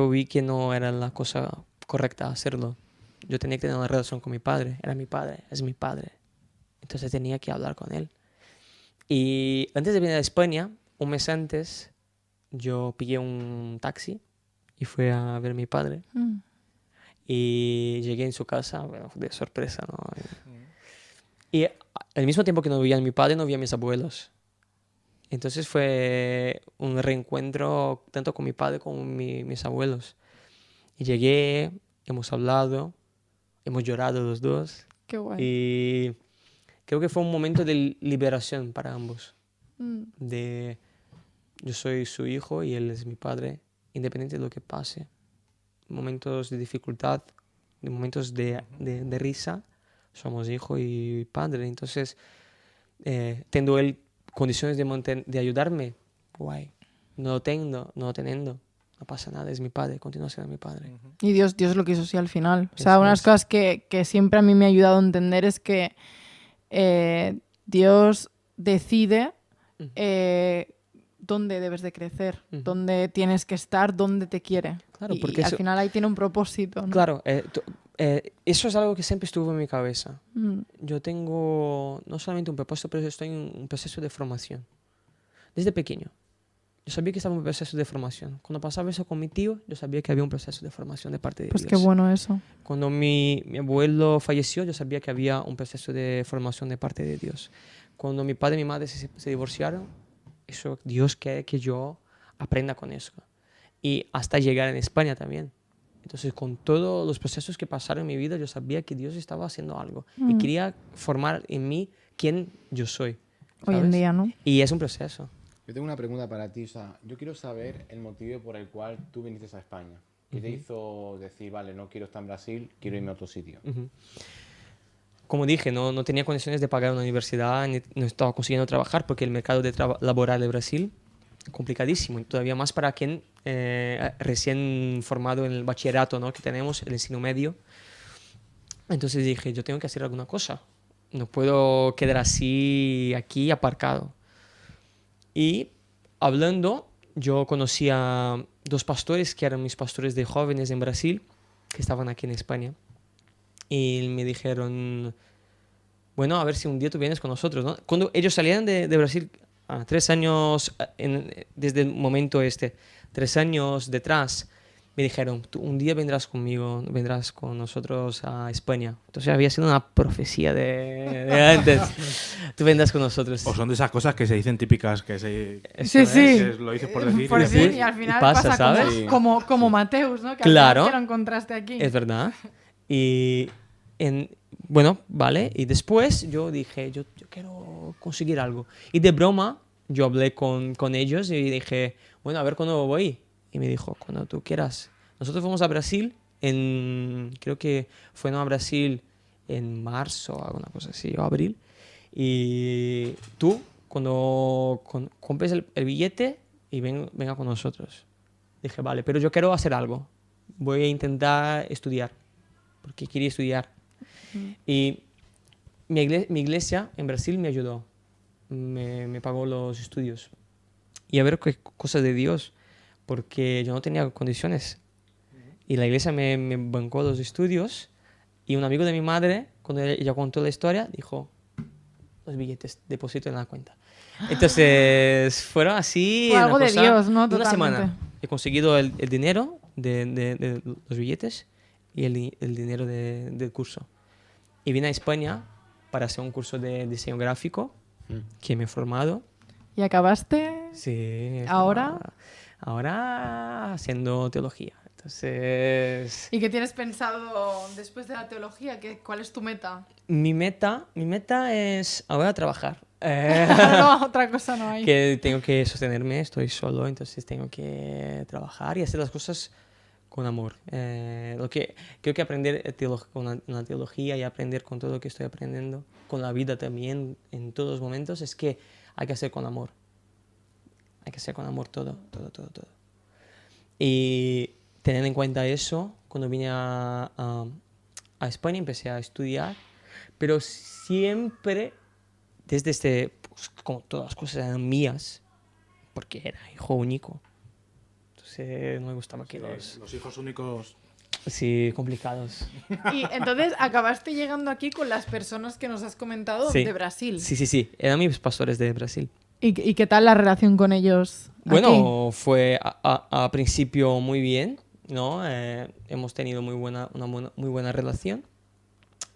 vi que no era la cosa correcta hacerlo. Yo tenía que tener una relación con mi padre, era mi padre, es mi padre. Entonces tenía que hablar con él. Y antes de venir a España, un mes antes, yo pillé un taxi y fui a ver a mi padre. Y llegué en su casa, bueno, de sorpresa, ¿no? Y al mismo tiempo que no veía a mi padre, no veía a mis abuelos. Entonces fue un reencuentro tanto con mi padre como mis abuelos. Y llegué, hemos hablado, hemos llorado los dos. Qué guay. Y creo que fue un momento de liberación para ambos. Mm. Yo soy su hijo y él es mi padre, independiente de lo que pase. Momentos de dificultad, de momentos de risa, somos hijo y padre. Entonces, teniendo él condiciones de ayudarme, guay. No lo teniendo, no pasa nada, es mi padre, continúa siendo mi padre. Y Dios lo quiso así al final. O sea, Eso una de las es. cosas que siempre a mí me ha ayudado a entender es que Dios decide dónde debes de crecer, Ujú. dónde tienes que estar, dónde te quiere. Claro, y porque al eso- final ahí tiene un propósito, ¿no? Claro, eso es algo que siempre estuvo en mi cabeza. Mm. Yo tengo no solamente un propósito, pero estoy en un proceso de formación. Desde pequeño. Yo sabía que estaba en un proceso de formación. Cuando pasaba eso con mi tío, yo sabía que había un proceso de formación de parte de Pues Dios. qué bueno eso. Cuando mi abuelo falleció, yo sabía que había un proceso de formación de parte de Dios. Cuando mi padre y mi madre se divorciaron, eso Dios quiere que yo aprenda con eso. Y hasta llegar en España también. Entonces, con todos los procesos que pasaron en mi vida, yo sabía que Dios estaba haciendo algo. Y quería formar en mí quién yo soy. Hoy en ¿sabes? día, ¿no? Y es un proceso. Yo tengo una pregunta para ti. O sea, yo quiero saber el motivo por el cual tú viniste a España. ¿Qué te hizo decir, vale, no quiero estar en Brasil, quiero irme a otro sitio? Ujú. Como dije, no tenía condiciones de pagar una universidad, ni no estaba consiguiendo trabajar porque el mercado laboral de Brasil complicadísimo, y todavía más para quien recién formado en el bachillerato, ¿no? Que tenemos, el ensino medio. Entonces dije, yo tengo que hacer alguna cosa, no puedo quedar así aquí aparcado. Y hablando, yo conocí a dos pastores que eran mis pastores de jóvenes en Brasil, que estaban aquí en España. Y me dijeron, bueno, a ver si un día tú vienes con nosotros, ¿no? Cuando ellos salían de Brasil, 3 años, desde el momento 3 años detrás, me dijeron, tú un día vendrás conmigo, vendrás con nosotros a España. Entonces había sido una profecía de antes. Tú vendrás con nosotros. O son de esas cosas que se dicen típicas, que se Sí, sí. que lo dices por decir. Por y decir, después- y al final y pasa, pasa, ¿sabes? como Mateus, ¿no? Que Claro. al final te lo encontraste aquí. Es verdad. Y bueno, vale. Y después yo dije, yo quiero conseguir algo. Y de broma, yo hablé con ellos y dije, bueno, a ver cuándo voy. Y me dijo, cuando tú quieras. Nosotros fuimos a Brasil creo que fuimos a Brasil en marzo, alguna cosa así, o abril. Y tú, cuando compres el billete y venga con nosotros. Dije, vale, pero yo quiero hacer algo. Voy a intentar estudiar, porque quería estudiar. Y mi iglesia en Brasil me ayudó, me pagó los estudios. Y a ver qué cosa de Dios, porque yo no tenía condiciones. Y la iglesia me bancó los estudios. Y un amigo de mi madre, cuando ella contó la historia, dijo, los billetes, deposito en la cuenta. Entonces, fueron así... Fue una algo de cosa- Dios, ¿no? Una Totalmente. semana. He conseguido el dinero de los billetes y el dinero del curso. Y vine a España para hacer un curso de diseño gráfico que me he formado. ¿Y acabaste? Sí. ¿Ahora? Ahora haciendo teología. Entonces, ¿Y qué tienes pensado después de la teología? ¿Cuál es tu meta? mi meta es ahora trabajar. No, otra cosa no hay. Que tengo que sostenerme, estoy solo, entonces tengo que trabajar y hacer las cosas con amor. Lo que creo que aprender con una teología y aprender con todo lo que estoy aprendiendo, con la vida también, en todos los momentos, es que hay que hacer con amor. Hay que hacer con amor todo. Y teniendo en cuenta eso, cuando vine a España empecé a estudiar, pero siempre desde pues, como todas las cosas eran mías, porque era hijo único. Entonces no me gustaba que Los hijos únicos. Sí, complicados. Y entonces acabaste llegando aquí con las personas que nos has comentado Sí. de Brasil. Sí, eran mis pastores de Brasil. ¿Y qué tal la relación con ellos? aquí? Bueno, fue a principio muy bien, ¿no? Hemos tenido una muy buena relación.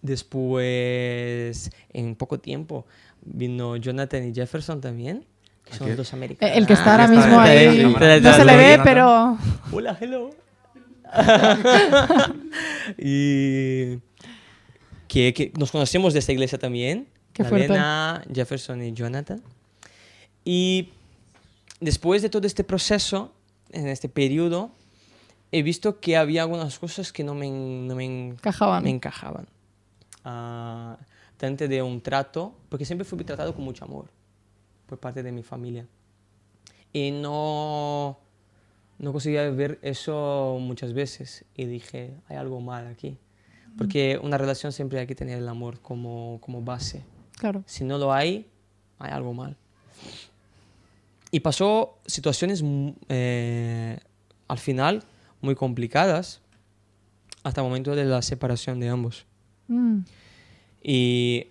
Después, en poco tiempo, vino Jonathan y Jefferson también. que son los dos americanos. El que está ahora Ahí está, mismo ahí. ahí. No se le ve, Jonathan. pero... Hola, hello. Y que nos conocemos de esta iglesia también. Qué fuerte. Elena, Jefferson y Jonathan. Y después de todo este proceso, en este periodo, he visto que había algunas cosas que no me Encajaban. me encajaban. Tanto de un trato, porque siempre fui tratado con mucho amor por parte de mi familia. Y no conseguía ver eso muchas veces. Y dije, hay algo mal aquí. Porque una relación siempre hay que tener el amor como base. Claro. Si no lo hay algo mal. Y pasó situaciones al final muy complicadas hasta el momento de la separación de ambos. Mm. Y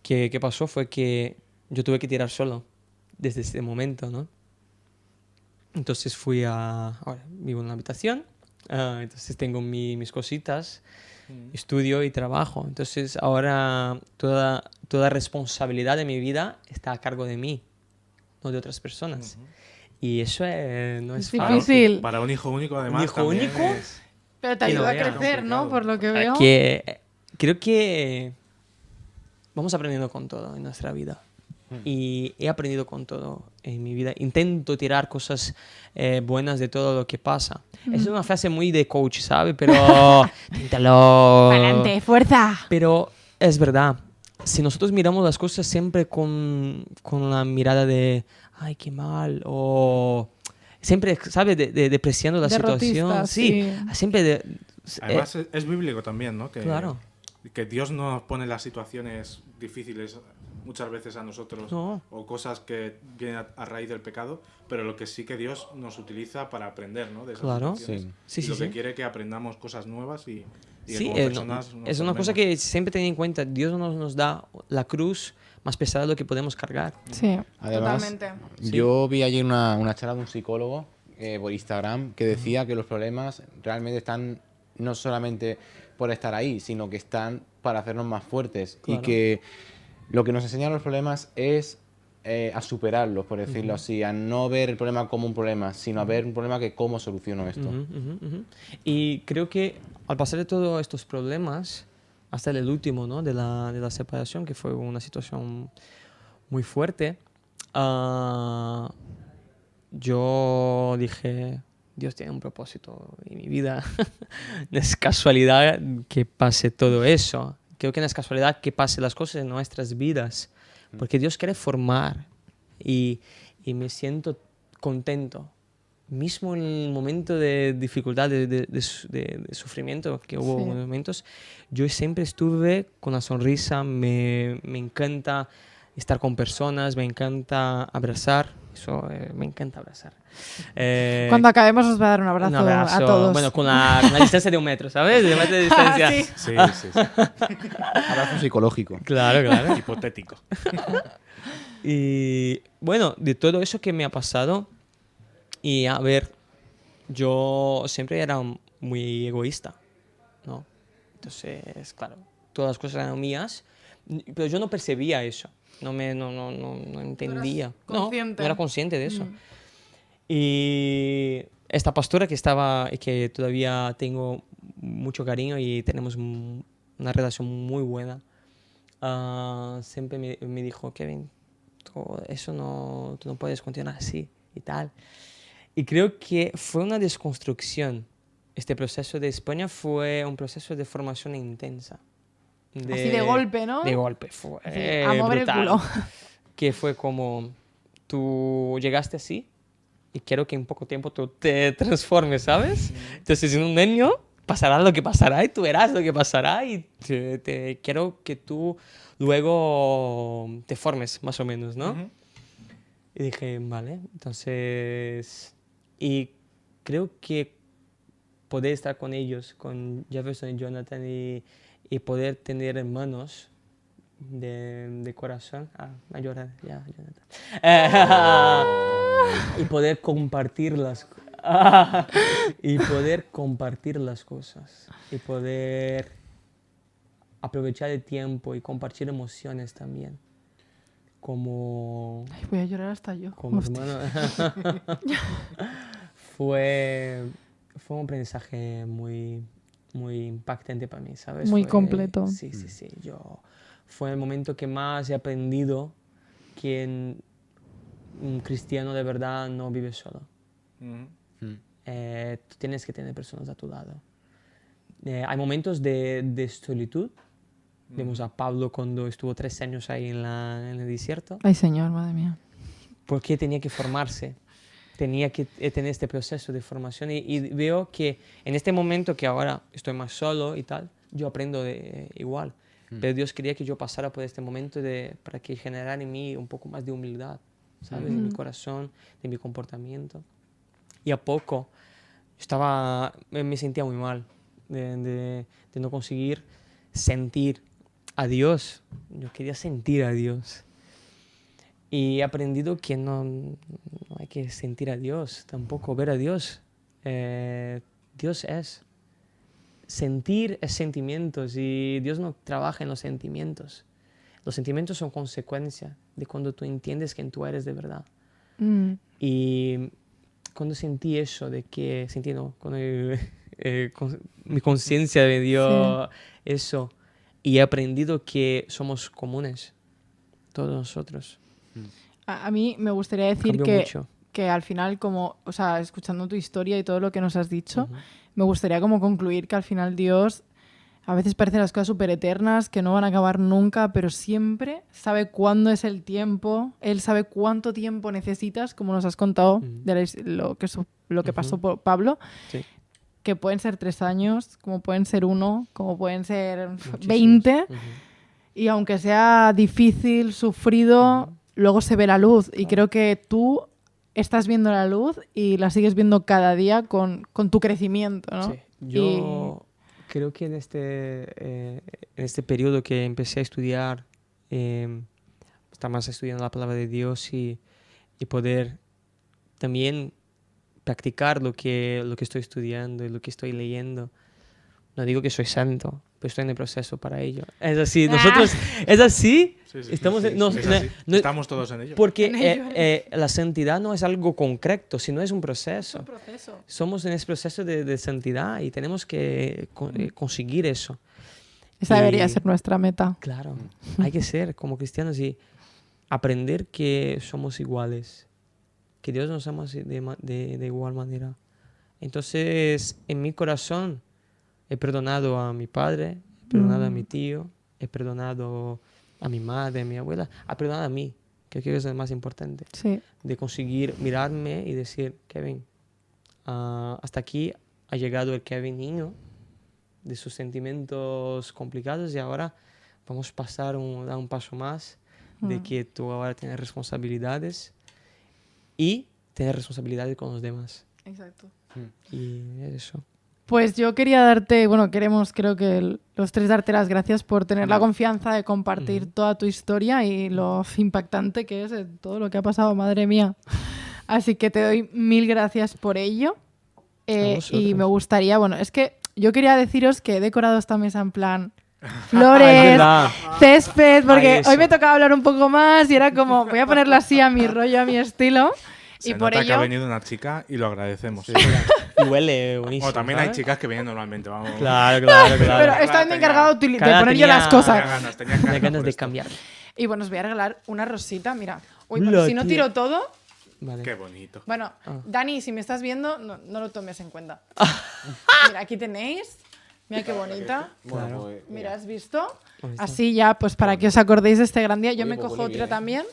qué pasó fue que yo tuve que tirar solo desde ese momento, ¿no? Entonces ahora vivo en una habitación, entonces tengo mis cositas, estudio y trabajo. Entonces ahora toda responsabilidad de mi vida está a cargo de mí, no de otras personas. Y eso no es Es fácil. difícil. Para un hijo único, además. ¿Un hijo también único? es- Pero te Y no ayuda a veas. crecer, ¿no? Complicado. Por lo que veo. Creo que vamos aprendiendo con todo en nuestra vida. Y he aprendido con todo en mi vida. Intento tirar cosas buenas de todo lo que pasa. Es una frase muy de coach, ¿sabes? Pero inténtalo. ¡Adelante, fuerza! Pero es verdad. Si nosotros miramos las cosas siempre con la mirada de ay, qué mal, o siempre, ¿sabes? Depreciando la Derrotista, situación. Sí, siempre Además, es bíblico también, ¿no? claro. Que Dios nos pone las situaciones difíciles muchas veces a nosotros, No. o cosas que vienen a raíz del pecado, pero lo que sí que Dios nos utiliza para aprender, ¿no? De esas Claro. situaciones. Sí, Y sí, lo que sí. quiere que aprendamos cosas nuevas y que Sí, como personas nos es una cosa formemos. que siempre tener en cuenta. Dios nos da la cruz más pesada de lo que podemos cargar. Sí, Además, totalmente. yo vi ayer una charla de un psicólogo por Instagram que decía que los problemas realmente están no solamente por estar ahí, sino que están para hacernos más fuertes. Claro. Y que lo que nos enseñan los problemas es a superarlos, por decirlo así, a no ver el problema como un problema, sino a ver un problema que cómo soluciono esto. Ujú. Y creo que al pasar de todos estos problemas, hasta el último, ¿no? de la separación, que fue una situación muy fuerte, yo dije, Dios tiene un propósito en mi vida. No es casualidad que pase todo eso. Creo que no es casualidad que pase las cosas en nuestras vidas. Porque Dios quiere formar. Y me siento contento. Mismo en el momento de dificultad, de sufrimiento que hubo Sí. momentos, yo siempre estuve con una sonrisa. Me encanta estar con personas, me encanta abrazar. Eso, me encanta abrazar. Cuando acabemos os va a dar un abrazo, Un abrazo, a todos. bueno, con la distancia de 1 metro, ¿sabes? De 1 metro de distancia. Sí. Sí, sí. Abrazo psicológico. Claro, claro. Hipotético. Y bueno, de todo eso que me ha pasado, y a ver, yo siempre era muy egoísta, ¿no? Entonces, claro, todas las cosas eran mías, pero yo no percibía eso, no entendía. consciente. No era consciente de eso. Y esta pastora que estaba y que todavía tengo mucho cariño y tenemos una relación muy buena, siempre me dijo, Kevin, tú no puedes continuar así y tal. Y creo que fue una desconstrucción. Este proceso de España fue un proceso de formación intensa. Así de golpe, ¿no? De golpe. Fue Sí, a mover el brutal. culo. Que fue como, tú llegaste así y quiero que en poco tiempo tú te transformes, ¿sabes? Entonces, en un niño pasará lo que pasará y tú verás lo que pasará y quiero que tú luego te formes, más o menos, ¿no? Ujú. Y dije, vale, entonces... Y creo que poder estar con ellos, con Jefferson y Jonathan, y poder tener hermanos de corazón... a llorar ya, Jonathan. Y poder compartir y poder compartir las cosas. Y poder aprovechar el tiempo y compartir emociones también como Ay, voy a llorar hasta yo. como Hostia. hermano. fue un aprendizaje muy impactante para mí, ¿sabes? Muy completo. Sí. Fue el momento que más he aprendido que un cristiano de verdad no vive solo. Tú tienes que tener personas a tu lado. Hay momentos de solitud. Vemos a Pablo cuando estuvo 3 años ahí en el desierto. Ay, Señor, madre mía. Porque tenía que formarse. Tenía que tener este proceso de formación. Y veo que en este momento que ahora estoy más solo y tal, yo aprendo igual. Pero Dios quería que yo pasara por este momento para que generara en mí un poco más de humildad, ¿sabes? En mi corazón, de mi comportamiento. Y a poco me sentía muy mal de no conseguir sentir a Dios. Yo quería sentir a Dios. Y he aprendido que no hay que sentir a Dios, tampoco ver a Dios. Dios es. Sentir es sentimientos y Dios no trabaja en los sentimientos. Los sentimientos son consecuencia de cuando tú entiendes quién tú eres de verdad. Y cuando sentí eso, cuando mi conciencia me dio eso, y he aprendido que somos comunes, todos nosotros. A mí me gustaría decir Cambió mucho. que al final, escuchando tu historia y todo lo que nos has dicho, me gustaría como concluir que al final Dios, a veces parecen las cosas súper eternas, que no van a acabar nunca, pero siempre sabe cuándo es el tiempo. Él sabe cuánto tiempo necesitas, como nos has contado de lo que pasó por Pablo. Sí. Que pueden ser 3 años, como pueden ser 1, como pueden ser Muchísimos. 20. Y aunque sea difícil, sufrido, luego se ve la luz. Y creo que tú estás viendo la luz y la sigues viendo cada día con tu crecimiento, ¿no? Sí. Yo creo que en este periodo que empecé a estudiar, estar más estudiando la palabra de Dios y poder también practicar lo que estoy estudiando y lo que estoy leyendo. No digo que soy santo, pero estoy en el proceso para ello. Es así, nosotros, es así. Sí, Estamos, es así. Estamos todos en ello. Porque la santidad no es algo concreto, sino es un proceso. Es un proceso. Somos en ese proceso de santidad y tenemos que conseguir eso. Esa debería ser nuestra meta. Claro, hay que ser como cristianos y aprender que somos iguales, que Dios nos ama de igual manera. Entonces, en mi corazón he perdonado a mi padre, he perdonado a mi tío, he perdonado a mi madre, a mi abuela, he perdonado a mí, que creo que es lo más importante. Sí. De conseguir mirarme y decir, Kevin, hasta aquí ha llegado el Kevin niño, de sus sentimientos complicados, y ahora vamos a dar un paso más, de que tú ahora tienes responsabilidades y tener responsabilidades con los demás. Exacto. Y es eso. Pues yo quería darte, queremos, creo que los 3 darte las gracias por tener la confianza de compartir toda tu historia y lo impactante que es todo lo que ha pasado, madre mía. Así que te doy 1000 gracias por ello. Y me gustaría, es que yo quería deciros que he decorado esta mesa en plan flores, césped, porque hoy me tocaba hablar un poco más y era como, voy a ponerlo así a mi rollo, a mi estilo. Se y por nota ello que ha venido una chica y lo agradecemos. Sí. Y huele buenísimo. O también hay ¿sabes? chicas que vienen normalmente, vamos. Claro. Pero esta vez me he encargado de poner yo las cosas. Tenía Tenía ganas de cambiar. Y os voy a regalar una rosita, mira. Uy, Hola, si no tía. tiro todo. Vale. Qué bonito. Bueno, Dani, si me estás viendo, no lo tomes en cuenta. Mira, aquí tenéis. Mira qué bonita. Bueno, pues, Mira, ¿has visto? Ahí está. Así ya, pues para que os acordéis de este gran día. Yo Oye, me pues cojo huele otra bien. también.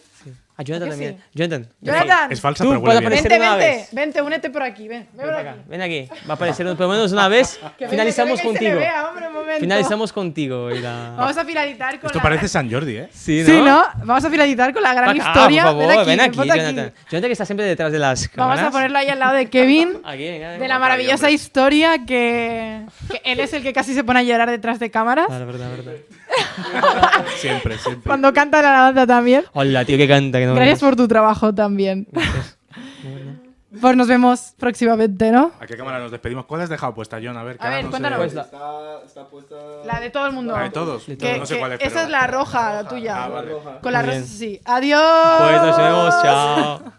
A Jonathan ¿A que también. sí? Jonathan. ¡Jonathan! Es falsa, Tú pero puedes huele bien. aparecer una Vente, vez. vente, únete por aquí, ven por Ven aquí. acá, ven aquí. Va a aparecer por lo menos una vez. Que venga, Finalizamos que venga y se le contigo. vea, hombre, un momento. Finalizamos contigo. Vamos a finalizar con Esto la... parece San Jordi, ¿eh? Sí, ¿no? Sí, ¿no? Vamos a finalizar con la gran Ven acá, historia. por favor, ven aquí, ponte Jonathan. Jonathan que está siempre detrás de las cámaras. Vamos a ponerlo ahí al lado de Kevin. Aquí, venga, De venga. la maravillosa historia que él es el que casi se pone a llorar detrás de cámaras. La verdad. Siempre. Cuando canta la alabanza también. Hola, tío, que canta. Que no Gracias por tu trabajo también. Gracias. La verdad. Pues nos vemos próximamente, ¿no? ¿A qué cámara nos despedimos? ¿Cuál has dejado puesta, John? A ver, A ver, no sé. cuéntanos. Pues Está puesta. La de todo el mundo. La de todos. Que- No sé que cuál es. esa pero- es la roja, la tuya. Ah, vale. Con la Muy rosa, bien. sí. Adiós. Pues nos vemos, chao.